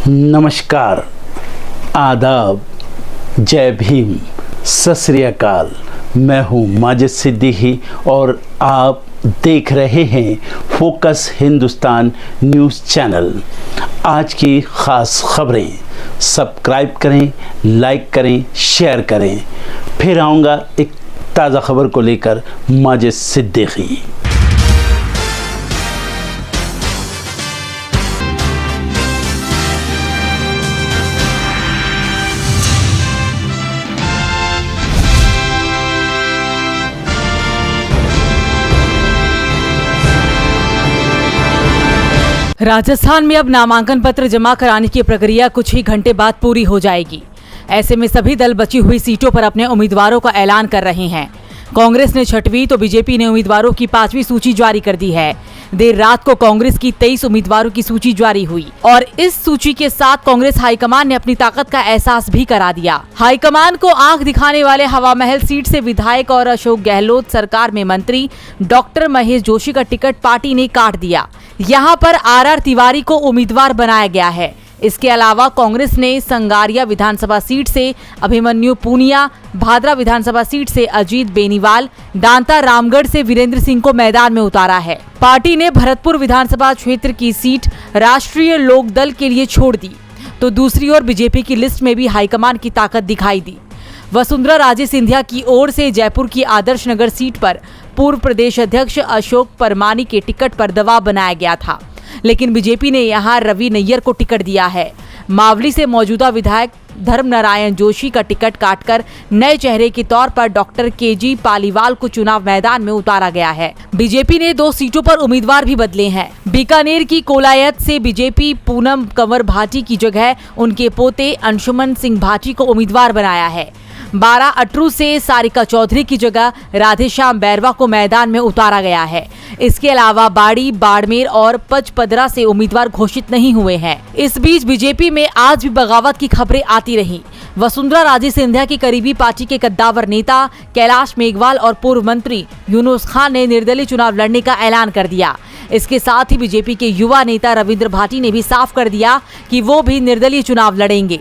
नमस्कार, आदाब, जय भीम, सत श्री अकाल। मैं हूँ माजिद सिद्दीकी और आप देख रहे हैं फोकस हिंदुस्तान न्यूज़ चैनल। आज की ख़ास खबरें सब्सक्राइब करें, लाइक करें, शेयर करें। फिर आऊँगा एक ताज़ा खबर को लेकर माजिद सिद्दीकी। राजस्थान में अब नामांकन पत्र जमा कराने की प्रक्रिया कुछ ही घंटे बाद पूरी हो जाएगी। ऐसे में सभी दल बची हुई सीटों पर अपने उम्मीदवारों का ऐलान कर रहे हैं। कांग्रेस ने 6वीं तो बीजेपी ने उम्मीदवारों की 5वीं सूची जारी कर दी है। देर रात को कांग्रेस की 23 उम्मीदवारों की सूची जारी हुई और इस सूची के साथ कांग्रेस हाईकमान ने अपनी ताकत का एहसास भी करा दिया। हाईकमान को आंख दिखाने वाले हवा महल सीट से विधायक और अशोक गहलोत सरकार में मंत्री डॉक्टर महेश जोशी का टिकट पार्टी ने काट दिया। यहाँ पर आर तिवारी को उम्मीदवार बनाया गया है। इसके अलावा कांग्रेस ने संगारिया विधानसभा सीट से अभिमन्यु पूनिया, भादरा विधानसभा सीट से अजीत बेनीवाल, दांता रामगढ़ से वीरेंद्र सिंह को मैदान में उतारा है। पार्टी ने भरतपुर विधानसभा क्षेत्र की सीट राष्ट्रीय लोकदल के लिए छोड़ दी, तो दूसरी ओर बीजेपी की लिस्ट में भी हाईकमान की ताकत दिखाई दी। वसुंधरा राजे सिंधिया की ओर से जयपुर की आदर्श नगर सीट पर पूर्व प्रदेश अध्यक्ष अशोक परमानी के टिकट पर दबाव बनाया गया था, लेकिन बीजेपी ने यहां रवि नैयर को टिकट दिया है। मावली से मौजूदा विधायक धर्म नारायण जोशी का टिकट काटकर नए चेहरे के तौर पर डॉक्टर केजी पालीवाल को चुनाव मैदान में उतारा गया है। बीजेपी ने 2 सीटों पर उम्मीदवार भी बदले हैं। बीकानेर की कोलायत से बीजेपी पूनम कंवर भाटी की जगह उनके पोते अंशुमन सिंह भाटी को उम्मीदवार बनाया है। 12 अटरू से सारिका चौधरी की जगह राधेश्याम बैरवा को मैदान में उतारा गया है। इसके अलावा बाड़ी, बाड़मेर और पचपदरा से उम्मीदवार घोषित नहीं हुए हैं। इस बीच बीजेपी में आज भी बगावत की खबरें आती रही। वसुंधरा राजे सिंधिया की करीबी पार्टी के कद्दावर नेता कैलाश मेघवाल और पूर्व मंत्री यूनुस खान ने निर्दलीय चुनाव लड़ने का ऐलान कर दिया। इसके साथ ही बीजेपी के युवा नेता रविंद्र भाटी ने भी साफ कर दिया कि वो भी निर्दलीय चुनाव लड़ेंगे।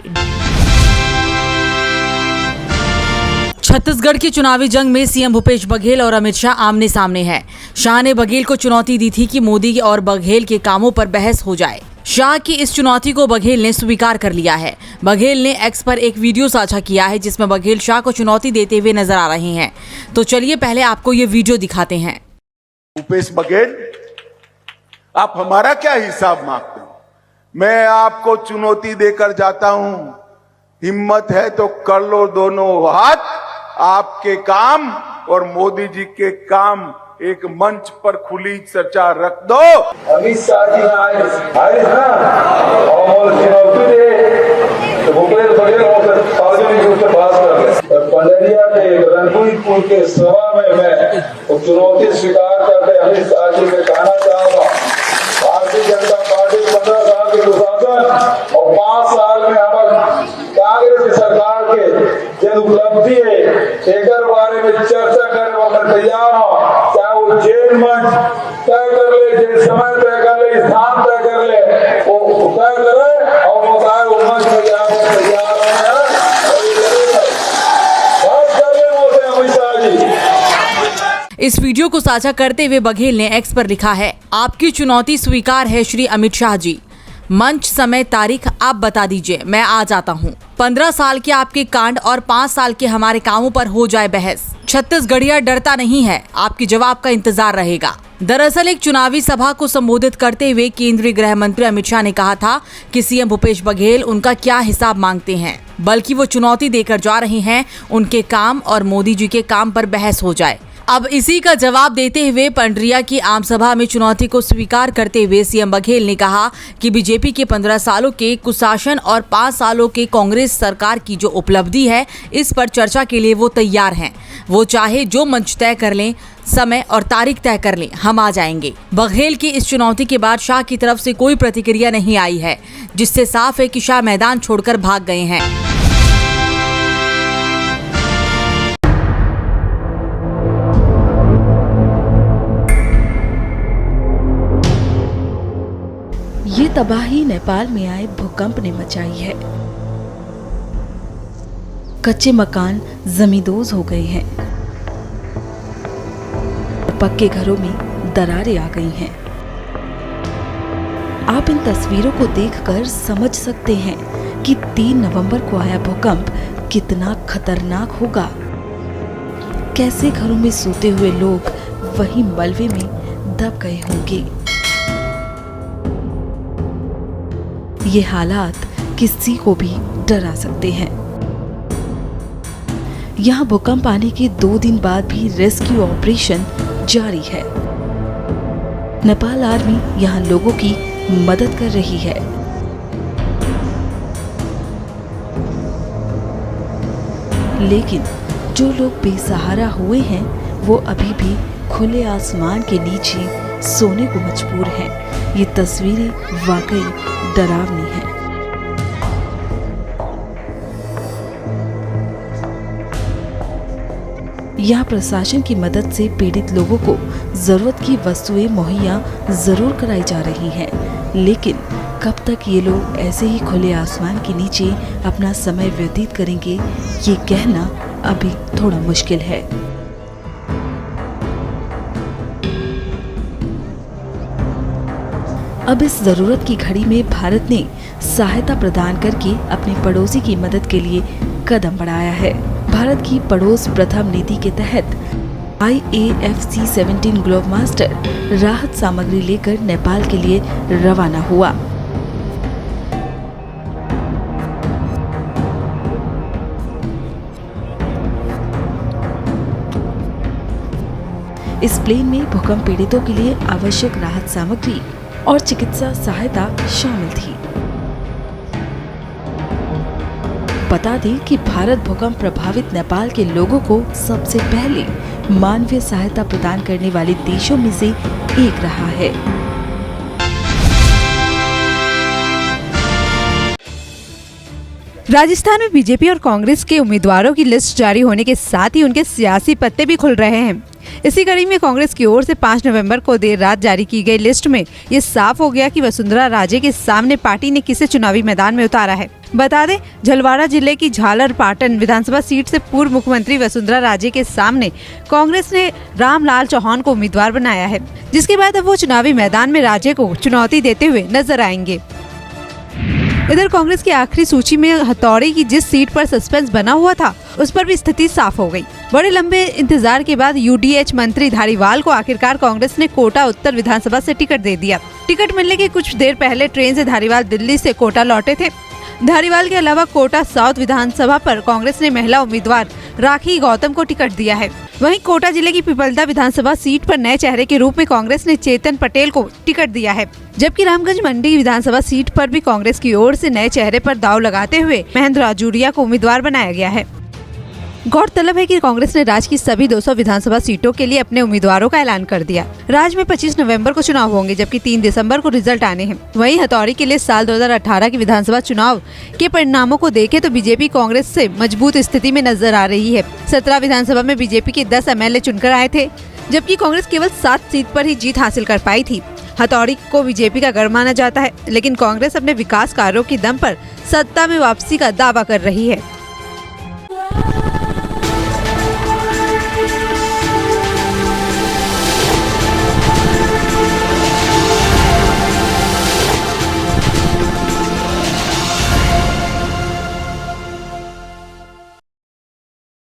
छत्तीसगढ़ की चुनावी जंग में सीएम भूपेश बघेल और अमित शाह आमने सामने हैं। शाह ने बघेल को चुनौती दी थी कि मोदी और बघेल के कामों पर बहस हो जाए। शाह की इस चुनौती को बघेल ने स्वीकार कर लिया है। बघेल ने एक्स पर एक वीडियो साझा किया है जिसमें बघेल शाह को चुनौती देते हुए नजर आ रहे हैं। तो चलिए पहले आपको ये वीडियो दिखाते हैं। भूपेश बघेल, आप हमारा क्या हिसाब मांगते हो? मैं आपको चुनौती देकर जाता हूं, हिम्मत है तो कर लो दोनों हाथ। आपके काम और मोदी जी के काम एक मंच पर खुली चर्चा रख दो। अमित शाह जी आए ना और चुनौती दे तो भूपेश बघेल होकर सार्वजनिक रूप से बात कर पंडरिया के रणपुर के सभा में मैं वो चुनौती स्वीकार करते अमित शाह जी में कहना चाहूंगा, भारतीय जनता पार्टी 15 साल के सुशासन और 5 साल में हमारे कांग्रेस की सरकार के जन उपलब्धि है एक बारे में चर्चा करे वो मैं तैयार हूँ। चाहे वो जेल मंच तय कर ले, जेल समय तय कर ले, स्थान तय कर ले, वो तय करे और वो चाहे वो मंच में जाने तैयार है। अमित शाह जी इस वीडियो को साझा करते हुए बघेल ने एक्स पर लिखा है, आपकी चुनौती स्वीकार है श्री अमित शाह जी। मंच, समय, तारीख आप बता दीजिए, मैं आ जाता हूँ। 15 साल के आपके कांड और 5 साल के हमारे कामों पर हो जाए बहस। छत्तीसगढ़िया डरता नहीं है, आपके जवाब का इंतजार रहेगा। दरअसल एक चुनावी सभा को संबोधित करते हुए केंद्रीय गृह मंत्री अमित शाह ने कहा था कि सीएम भूपेश बघेल उनका क्या हिसाब मांगते हैं, बल्कि वो चुनौती देकर जा रहे हैं उनके काम और मोदी जी के काम पर बहस हो जाए। अब इसी का जवाब देते हुए पंडरिया की आम सभा में चुनौती को स्वीकार करते हुए सीएम बघेल ने कहा कि बीजेपी के 15 सालों के कुशासन और 5 सालों के कांग्रेस सरकार की जो उपलब्धि है, इस पर चर्चा के लिए वो तैयार हैं। वो चाहे जो मंच तय कर लें, समय और तारीख तय कर लें, हम आ जाएंगे। बघेल की इस चुनौती के बाद शाह की तरफ से कोई प्रतिक्रिया नहीं आई है, जिससे साफ है कि शाह मैदान छोड़कर भाग गए हैं। ये तबाही नेपाल में आए भूकंप ने मचाई है। कच्चे मकान जमींदोज हो गए हैं, पक्के घरों में दरारें आ गई हैं। आप इन तस्वीरों को देखकर समझ सकते हैं कि 3 नवंबर को आया भूकंप कितना खतरनाक होगा। कैसे घरों में सोते हुए लोग वहीं मलबे में दब गए होंगे। ये हालात किसी को भी डरा सकते हैं। यहाँ भूकंप आने के 2 दिन बाद भी रेस्क्यू ऑपरेशन जारी है। नेपाल आर्मी यहाँ लोगों की मदद कर रही है। लेकिन जो लोग बेसहारा हुए हैं वो अभी भी खुले आसमान के नीचे सोने को मजबूर हैं। ये तस्वीरें वाकई डरावनी हैं। यहाँ प्रशासन की मदद से पीड़ित लोगों को जरूरत की वस्तुएं मुहैया जरूर कराई जा रही हैं, लेकिन कब तक ये लोग ऐसे ही खुले आसमान के नीचे अपना समय व्यतीत करेंगे, ये कहना अभी थोड़ा मुश्किल है। अब इस जरूरत की घड़ी में भारत ने सहायता प्रदान करके अपने पड़ोसी की मदद के लिए कदम बढ़ाया है। भारत की पड़ोस प्रथम नीति के तहत IAFC 17 ग्लोब मास्टर राहत सामग्री लेकर नेपाल के लिए रवाना हुआ। इस प्लेन में भूकंप पीड़ितों के लिए आवश्यक राहत सामग्री और चिकित्सा सहायता शामिल थी। बता दें कि भारत भूकंप प्रभावित नेपाल के लोगों को सबसे पहले मानवीय सहायता प्रदान करने वाले देशों में से एक रहा है। राजस्थान में बीजेपी और कांग्रेस के उम्मीदवारों की लिस्ट जारी होने के साथ ही उनके सियासी पत्ते भी खुल रहे हैं। इसी कड़ी में कांग्रेस की ओर से 5 नवंबर को देर रात जारी की गई लिस्ट में ये साफ हो गया कि वसुंधरा राजे के सामने पार्टी ने किसे चुनावी मैदान में उतारा है। बता दें, झलवाड़ा जिले की झालरपाटन विधानसभा सीट से पूर्व मुख्यमंत्री वसुंधरा राजे के सामने कांग्रेस ने रामलाल चौहान को उम्मीदवार बनाया है, जिसके बाद अब वो चुनावी मैदान में राजे को चुनौती देते हुए नजर आएंगे। इधर कांग्रेस की आखिरी सूची में हथौड़ी की जिस सीट पर सस्पेंस बना हुआ था, उस पर भी स्थिति साफ हो गई। बड़े लंबे इंतजार के बाद UDH मंत्री धारीवाल को आखिरकार कांग्रेस ने कोटा उत्तर विधानसभा से टिकट दे दिया। टिकट मिलने के कुछ देर पहले ट्रेन से धारीवाल दिल्ली से कोटा लौटे थे। धारीवाल के अलावा कोटा साउथ विधानसभा पर कांग्रेस ने महिला उम्मीदवार राखी गौतम को टिकट दिया है। वहीं कोटा जिले की पिपलदा विधानसभा सीट पर नए चेहरे के रूप में कांग्रेस ने चेतन पटेल को टिकट दिया है, जबकि रामगंज मंडी विधानसभा सीट पर भी कांग्रेस की ओर से नए चेहरे पर दांव लगाते हुए महेंद्र आजूरिया को उम्मीदवार बनाया गया है। गौरतलब है कि कांग्रेस ने राज्य की सभी 200 विधानसभा सीटों के लिए अपने उम्मीदवारों का ऐलान कर दिया। राज्य में 25 नवंबर को चुनाव होंगे, जबकि 3 दिसंबर को रिजल्ट आने हैं। वहीं हथौड़ी के लिए साल 2018 के विधानसभा चुनाव के परिणामों को देखें तो बीजेपी कांग्रेस से मजबूत स्थिति में नजर आ रही है। 17 विधानसभा में बीजेपी के 10 MLA चुनकर आए थे, जबकि कांग्रेस केवल 7 सीट पर ही जीत हासिल कर पाई थी। हथौड़ी को बीजेपी का गढ़ माना जाता है, लेकिन कांग्रेस अपने विकास कार्यों के दम पर सत्ता में वापसी का दावा कर रही है।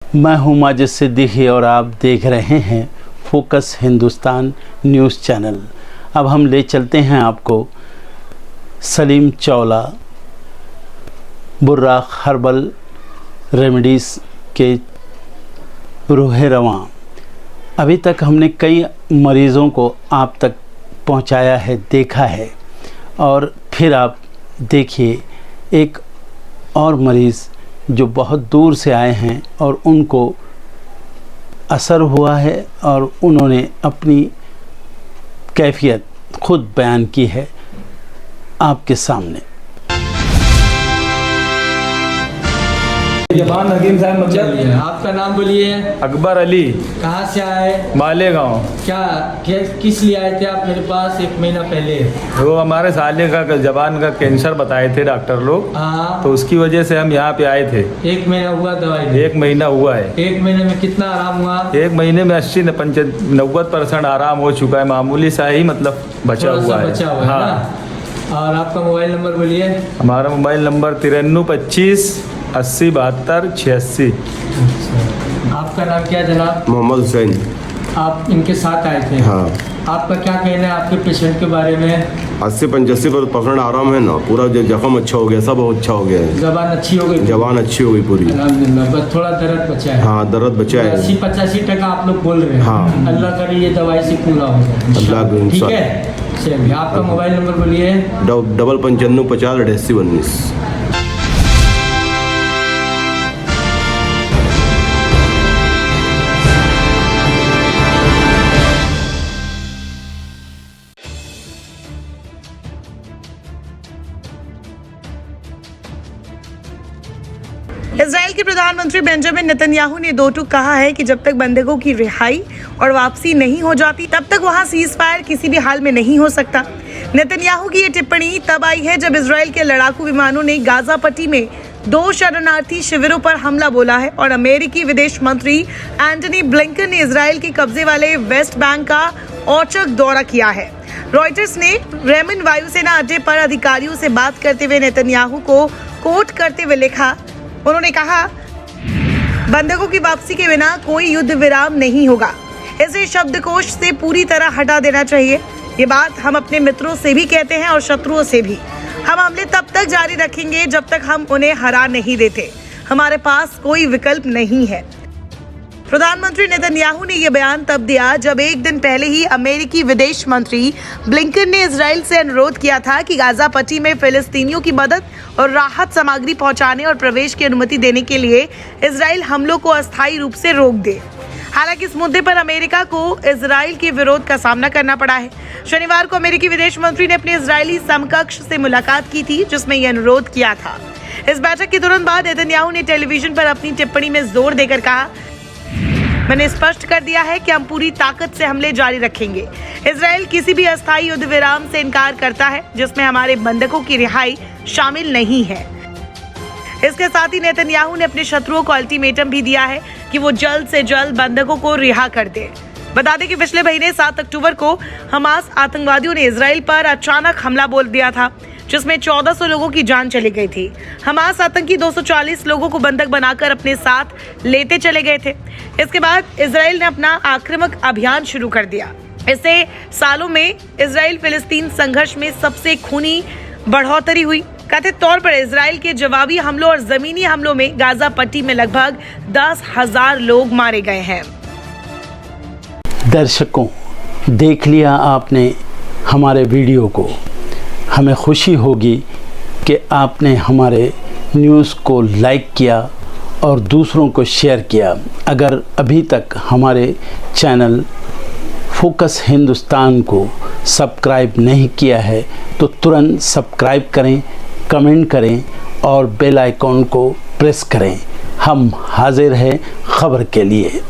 मैं हूं माजिद सिद्दीकी और आप देख रहे हैं फोकस हिंदुस्तान न्यूज़ चैनल। अब हम ले चलते हैं आपको सलीम चावला बुर्राक हर्बल रेमेडीज़ के रूह रवां। अभी तक हमने कई मरीज़ों को आप तक पहुंचाया है, देखा है, और फिर आप देखिए एक और मरीज़ जो बहुत दूर से आए हैं और उनको असर हुआ है और उन्होंने अपनी कैफियत खुद बयान की है आपके सामने। जबान हकीम साहब मतलब आपका नाम बोलिए। अकबर अली, कहाँ से आए? मालेगांव। क्या किस लिए आए थे आप मेरे पास 1 महीना पहले? वो हमारे साले का जबान का कैंसर बताए थे डॉक्टर लोग, हाँ, तो उसकी वजह से हम यहाँ पे आए थे। 1 महीना हुआ दवाई? 1 महीना हुआ है। 1 महीने में कितना आराम हुआ? 1 महीने में 80-90% आराम हो चुका है, मामूली सा ही मतलब बचा थोड़ा सा हुआ है। बचा हुआ है हाँ। ना? और आपका मोबाइल नंबर बोलिए। हमारा मोबाइल नंबर 9325 80 72 86। आपका नाम क्या जनाब? मोहम्मद हुसैन। आप इनके साथ आए थे? हाँ। आपका क्या कहना है आपके पेशेंट के बारे में? 80-85% आराम है ना, पूरा जो जख्म अच्छा हो गया, सब अच्छा हो गया है। जबान अच्छी हो गई? जबान अच्छी हो गई पूरी। अल्हम्दुलिल्लाह, बस थोड़ा दर्द बचा है। हाँ, दर्द बचा है। 80-85% आप लोग बोल रहे हैं। हाँ। अल्लाह करे ये दवाई से पूरा हो जाए। अल्लाह का ठीक इंसान। है, चलिए आपका मोबाइल नंबर बोलिए। 55 50 88 19। इजराइल के प्रधानमंत्री बेंजामिन नेतन्याहू ने दो टूक कहा है कि जब तक बंधकों की रिहाई और वापसी नहीं हो जाती तब तक वहां सीज फायर किसी भी हाल में नहीं हो सकता। नेतन्याहू की ये टिप्पणी तब आई है जब इजराइल के लड़ाकू विमानों ने गाजा पट्टी में 2 शरणार्थी शिविरों पर हमला बोला है और अमेरिकी विदेश मंत्री एंटनी ब्लिंकन ने इजराइल के कब्जे वाले वेस्ट बैंक का औचक दौरा किया है। रॉयटर्स ने रेमन वायुसेना अड्डे पर अधिकारियों से बात करते हुए नेतन्याहू को कोट करते हुए लिखा, उन्होंने कहा, बंधकों की वापसी के बिना कोई युद्ध विराम नहीं होगा। इसे शब्दकोश से पूरी तरह हटा देना चाहिए। ये बात हम अपने मित्रों से भी कहते हैं और शत्रुओं से भी। हम हमले तब तक जारी रखेंगे जब तक हम उन्हें हरा नहीं देते। हमारे पास कोई विकल्प नहीं है। प्रधानमंत्री नेतन्याहू ने यह बयान तब दिया जब एक दिन पहले ही अमेरिकी विदेश मंत्री ब्लिंकन ने इजराइल से अनुरोध किया था कि गाजा पट्टी में फिलिस्तीनियों की मदद और राहत सामग्री पहुंचाने और प्रवेश की अनुमति देने के लिए इजराइल हमलों को अस्थायी रूप से रोक दे। हालांकि इस मुद्दे पर अमेरिका को इजराइल के विरोध का सामना करना पड़ा है। शनिवार को अमेरिकी विदेश मंत्री ने अपने इजरायली समकक्ष से मुलाकात की थी, जिसमें यह अनुरोध किया था। इस बैठक के तुरंत बाद नेतन्याहू ने टेलीविजन पर अपनी टिप्पणी में जोर देकर कहा, मैंने स्पष्ट कर दिया है कि हम पूरी ताकत से हमले जारी रखेंगे। इजराइल किसी भी अस्थायी युद्ध विराम से इनकार करता है जिसमें हमारे बंधकों की रिहाई शामिल नहीं है। इसके साथ ही नेतन्याहू ने अपने शत्रुओं को अल्टीमेटम भी दिया है कि वो जल्द से जल्द बंधकों को रिहा कर दे। बता दें कि पिछले महीने 7 अक्टूबर को हमास आतंकवादियों ने इजराइल पर अचानक हमला बोल दिया था, जिसमें 1400 लोगों की जान चली गई थी। हमास आतंकी 240 लोगों को बंधक बनाकर अपने साथ लेते चले गए थे। इसके बाद इजराइल ने अपना आक्रामक अभियान शुरू कर दिया। इससे सालों में इजराइल फिलिस्तीन संघर्ष में सबसे खूनी बढ़ोतरी हुई। कथित तौर पर इजराइल के जवाबी हमलों और जमीनी हमलों में गाजा पट्टी में लगभग 10,000 लोग मारे गए हैं। दर्शकों, देख लिया आपने हमारे वीडियो को। हमें खुशी होगी कि आपने हमारे न्यूज़ को लाइक किया और दूसरों को शेयर किया। अगर अभी तक हमारे चैनल फोकस हिंदुस्तान को सब्सक्राइब नहीं किया है तो तुरंत सब्सक्राइब करें, कमेंट करें और बेल आइकॉन को प्रेस करें। हम हाजिर हैं खबर के लिए।